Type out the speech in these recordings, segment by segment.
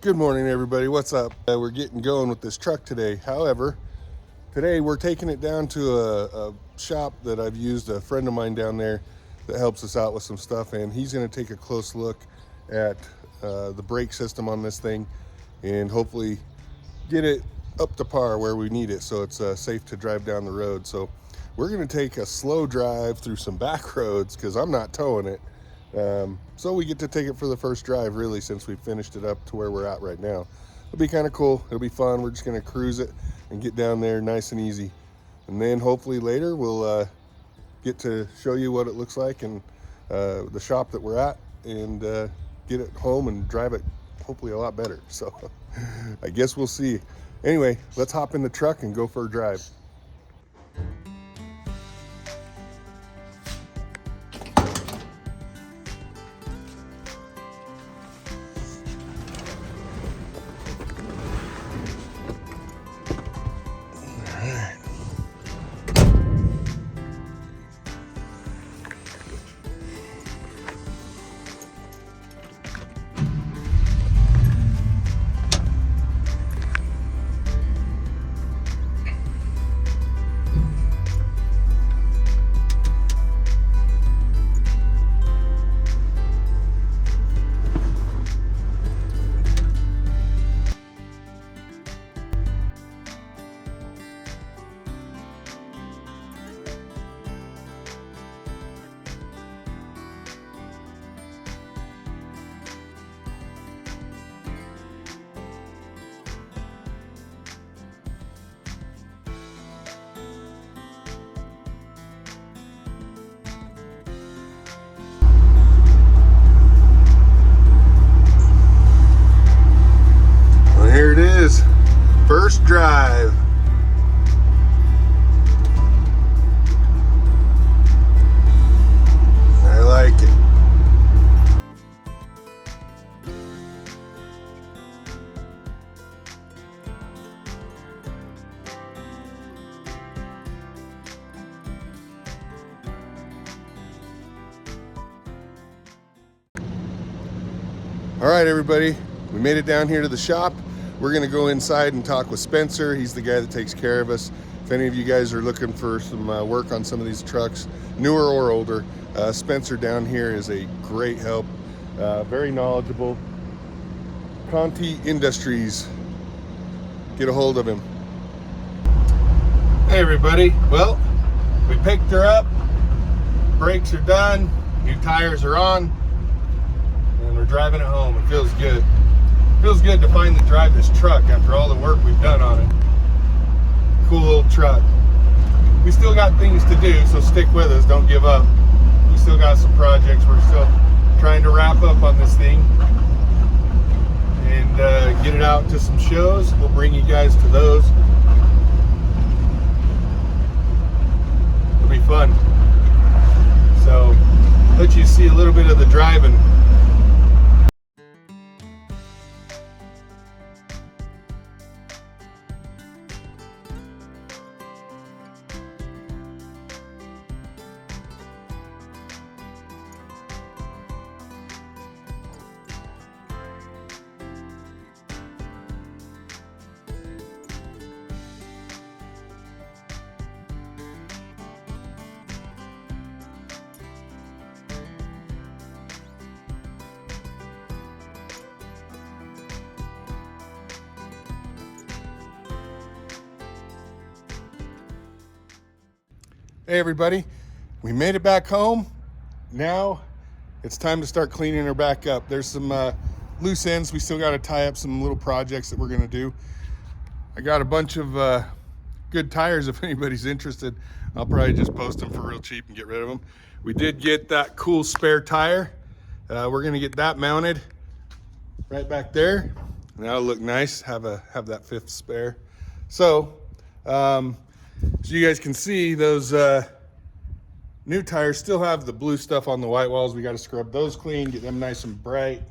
Good morning, everybody. What's up? We're getting going with this truck today. However, today we're taking it down to a shop that I've used, a friend of mine down there that helps us out with some stuff, and he's going to take a close look at the brake system on this thing and hopefully get it up to par where we need it so it's safe to drive down the road. So we're going to take a slow drive through some back roads because I'm not towing it. So we get to take it for the first drive, really, since we finished it up to where we're at right now. It'll be kind of cool. It'll be fun. We're just going to cruise it and get down there nice and easy. And then hopefully later we'll get to show you what it looks like and the shop that we're at, and get it home and drive it hopefully a lot better. So I guess we'll see. Anyway, let's hop in the truck and go for a drive. Here it is, first drive. I like it. All right, everybody, we made it down here to the shop. We're gonna go inside and talk with Spencer. He's the guy that takes care of us. If any of you guys are looking for some work on some of these trucks, newer or older, Spencer down here is a great help, very knowledgeable. Conti Industries, get a hold of him. Hey everybody, well, we picked her up, brakes are done, new tires are on, and we're driving it home. It feels good. Feels good to finally drive this truck after all the work we've done on it. Cool little truck. We still got things to do, so stick with us, don't give up. We still got some projects. We're still trying to wrap up on this thing and get it out to some shows. We'll bring you guys to those. It'll be fun. So, let you see a little bit of the driving. Hey everybody, we made it back home. Now it's time to start cleaning her back up. There's some loose ends. We still got to tie up some little projects that we're going to do. I got a bunch of good tires if anybody's interested. I'll probably just post them for real cheap and get rid of them. We did get that cool spare tire. We're going to get that mounted right back there. That'll look nice, have that fifth spare. So you guys can see those new tires still have the blue stuff on the white walls. We got to scrub those clean, get them nice and bright.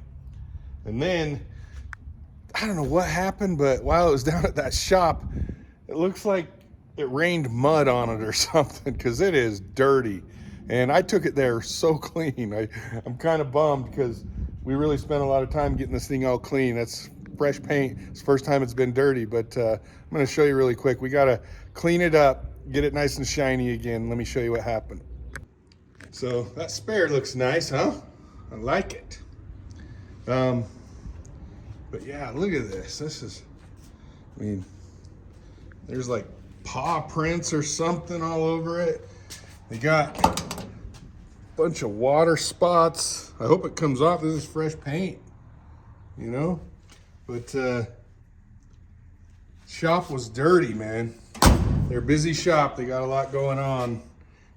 And then, I don't know what happened, but while it was down at that shop, it looks like it rained mud on it or something, because it is dirty. And I took it there so clean. I'm kind of bummed because we really spent a lot of time getting this thing all clean. That's fresh paint. It's the first time it's been dirty, but I'm gonna show you really quick. We gotta clean it up, get it nice and shiny again. Let me show you what happened. So that spare looks nice, huh? I like it. But yeah, look at this. This is, I mean, there's like paw prints or something all over it. They got a bunch of water spots. I hope it comes off. This is fresh paint, you know? But shop was dirty, man. They're a busy shop. They got a lot going on.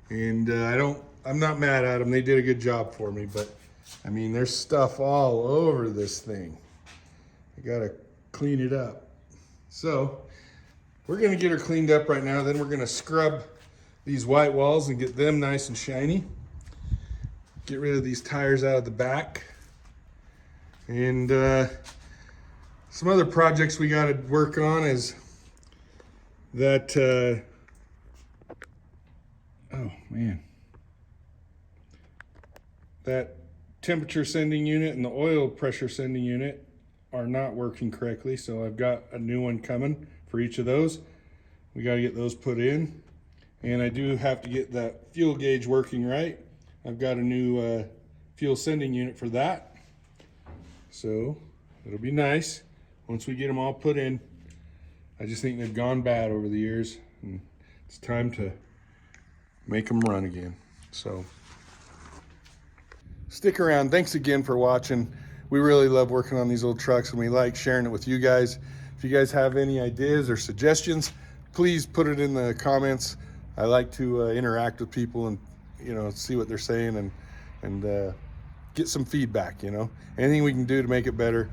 And I'm not mad at them. They did a good job for me, but I mean, there's stuff all over this thing. I gotta clean it up. So we're gonna get her cleaned up right now. Then we're gonna scrub these white walls and get them nice and shiny. Get rid of these tires out of the back. And some other projects we gotta work on is that, oh man, that temperature sending unit and the oil pressure sending unit are not working correctly. So I've got a new one coming for each of those. We got to get those put in. And I do have to get that fuel gauge working right. I've got a new fuel sending unit for that. So it'll be nice once we get them all put in. I just think they've gone bad over the years, and it's time to make them run again. So stick around. Thanks again for watching. We really love working on these old trucks, and we like sharing it with you guys. If you guys have any ideas or suggestions, please put it in the comments. I like to interact with people and, you know, see what they're saying and get some feedback, you know. Anything we can do to make it better.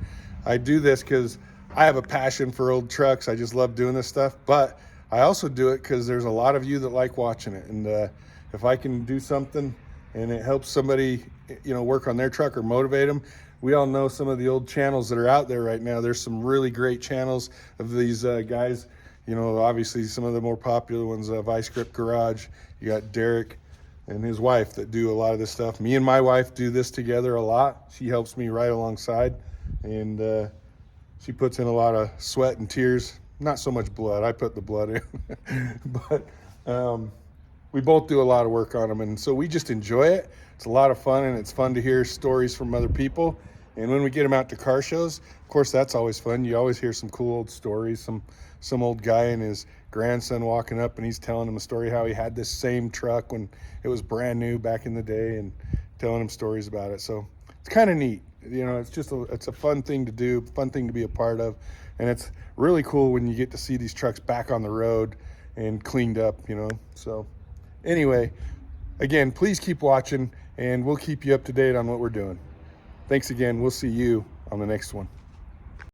I do this because I have a passion for old trucks. I just love doing this stuff, but I also do it because there's a lot of you that like watching it. And if I can do something and it helps somebody, you know, work on their truck or motivate them. We all know some of the old channels that are out there right now. There's some really great channels of these guys. You know, obviously some of the more popular ones, Vice Grip Garage. You got Derek and his wife that do a lot of this stuff. Me and my wife do this together a lot. She helps me right alongside, and she puts in a lot of sweat and tears. Not so much blood. I put the blood in, but we both do a lot of work on them, and so we just enjoy it. It's a lot of fun, and it's fun to hear stories from other people. And when we get them out to car shows, of course, that's always fun. You always hear some cool old stories. Some old guy and his grandson walking up, and he's telling him a story how he had this same truck when it was brand new back in the day, and telling him stories about it. So it's kind of neat. You know, it's a fun thing to do, fun thing to be a part of. And it's really cool when you get to see these trucks back on the road and cleaned up, you know. So anyway, again, please keep watching, and we'll keep you up to date on what we're doing. Thanks again. We'll see you on the next one.